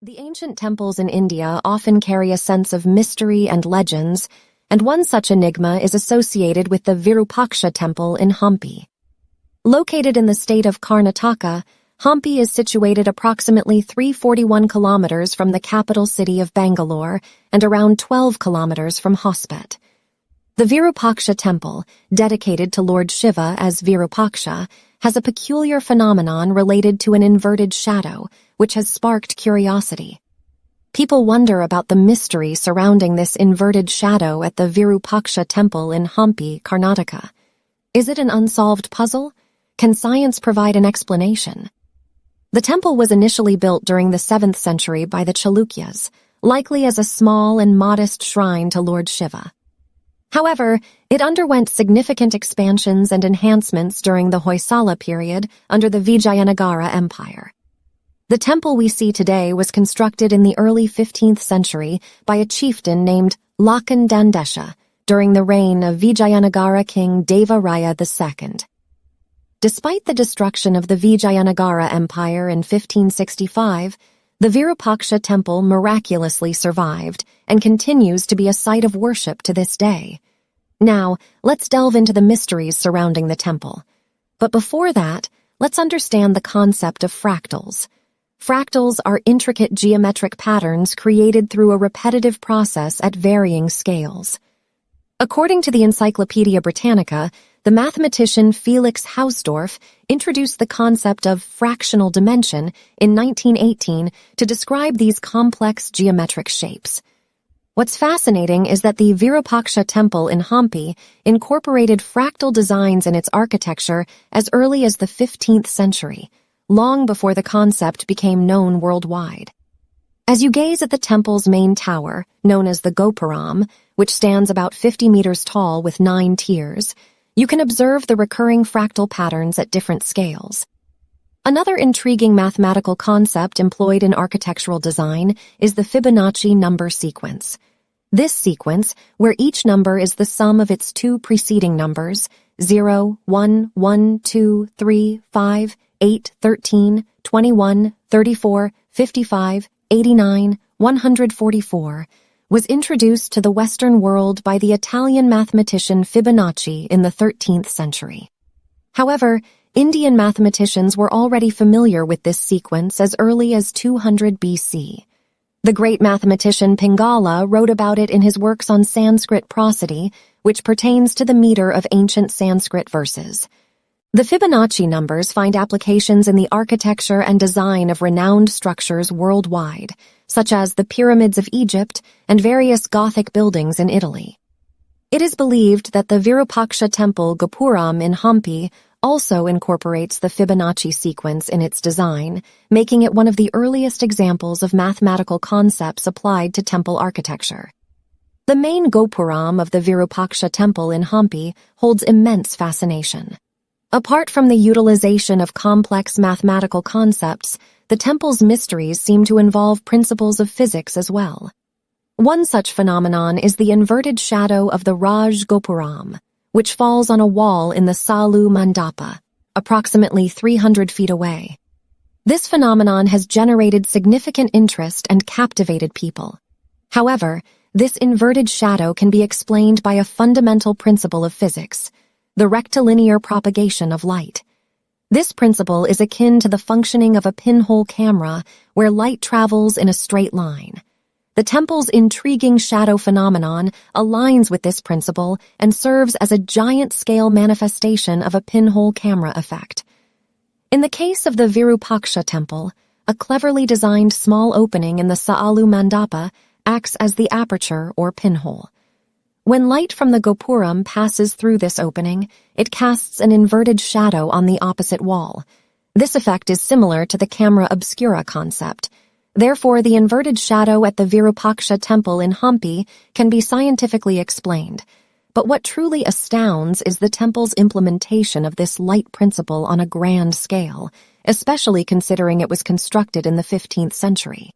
The ancient temples in India often carry a sense of mystery and legends, and one such enigma is associated with the Virupaksha Temple in Hampi. Located in the state of Karnataka, Hampi is situated approximately 341 kilometers from the capital city of Bangalore and around 12 kilometers from Hospet. The Virupaksha Temple, dedicated to Lord Shiva as Virupaksha, has a peculiar phenomenon related to an inverted shadow, which has sparked curiosity. People wonder about the mystery surrounding this inverted shadow at the Virupaksha Temple in Hampi, Karnataka. Is it an unsolved puzzle? Can science provide an explanation? The temple was initially built during the 7th century by the Chalukyas, likely as a small and modest shrine to Lord Shiva. However, it underwent significant expansions and enhancements during the Hoysala period under the Vijayanagara Empire. The temple we see today was constructed in the early 15th century by a chieftain named Lakan Dandesha during the reign of Vijayanagara king Deva Raya II. Despite the destruction of the Vijayanagara Empire in 1565, the Virupaksha Temple miraculously survived and continues to be a site of worship to this day. Now, let's delve into the mysteries surrounding the temple. But before that, let's understand the concept of fractals. Fractals are intricate geometric patterns created through a repetitive process at varying scales. According to the Encyclopedia Britannica, the mathematician Felix Hausdorff introduced the concept of fractional dimension in 1918 to describe these complex geometric shapes. What's fascinating is that the Virupaksha Temple in Hampi incorporated fractal designs in its architecture as early as the 15th century, long before the concept became known worldwide. As you gaze at the temple's main tower, known as the Gopuram, which stands about 50 meters tall with 9 tiers, you can observe the recurring fractal patterns at different scales. Another intriguing mathematical concept employed in architectural design is the Fibonacci number sequence. This sequence, where each number is the sum of its two preceding numbers, 0, 1, 1, 2, 3, 5, 8, 13, 21, 34, 55, 89, 144, was introduced to the Western world by the Italian mathematician Fibonacci in the 13th century. However, Indian mathematicians were already familiar with this sequence as early as 200 BC. The great mathematician Pingala wrote about it in his works on Sanskrit prosody, which pertains to the meter of ancient Sanskrit verses. The Fibonacci numbers find applications in the architecture and design of renowned structures worldwide, such as the pyramids of Egypt and various Gothic buildings in Italy. It is believed that the Virupaksha Temple Gopuram in Hampi also incorporates the Fibonacci sequence in its design, making it one of the earliest examples of mathematical concepts applied to temple architecture. The main Gopuram of the Virupaksha Temple in Hampi holds immense fascination. Apart from the utilization of complex mathematical concepts, the temple's mysteries seem to involve principles of physics as well. One such phenomenon is the inverted shadow of the Raj Gopuram, which falls on a wall in the Salu Mandapa, approximately 300 feet away. This phenomenon has generated significant interest and captivated people. However, this inverted shadow can be explained by a fundamental principle of physics, the rectilinear propagation of light. This principle is akin to the functioning of a pinhole camera where light travels in a straight line. The temple's intriguing shadow phenomenon aligns with this principle and serves as a giant-scale manifestation of a pinhole camera effect. In the case of the Virupaksha Temple, a cleverly designed small opening in the Saalu Mandapa acts as the aperture or pinhole. When light from the Gopuram passes through this opening, it casts an inverted shadow on the opposite wall. This effect is similar to the camera obscura concept. Therefore, the inverted shadow at the Virupaksha Temple in Hampi can be scientifically explained. But what truly astounds is the temple's implementation of this light principle on a grand scale, especially considering it was constructed in the 15th century.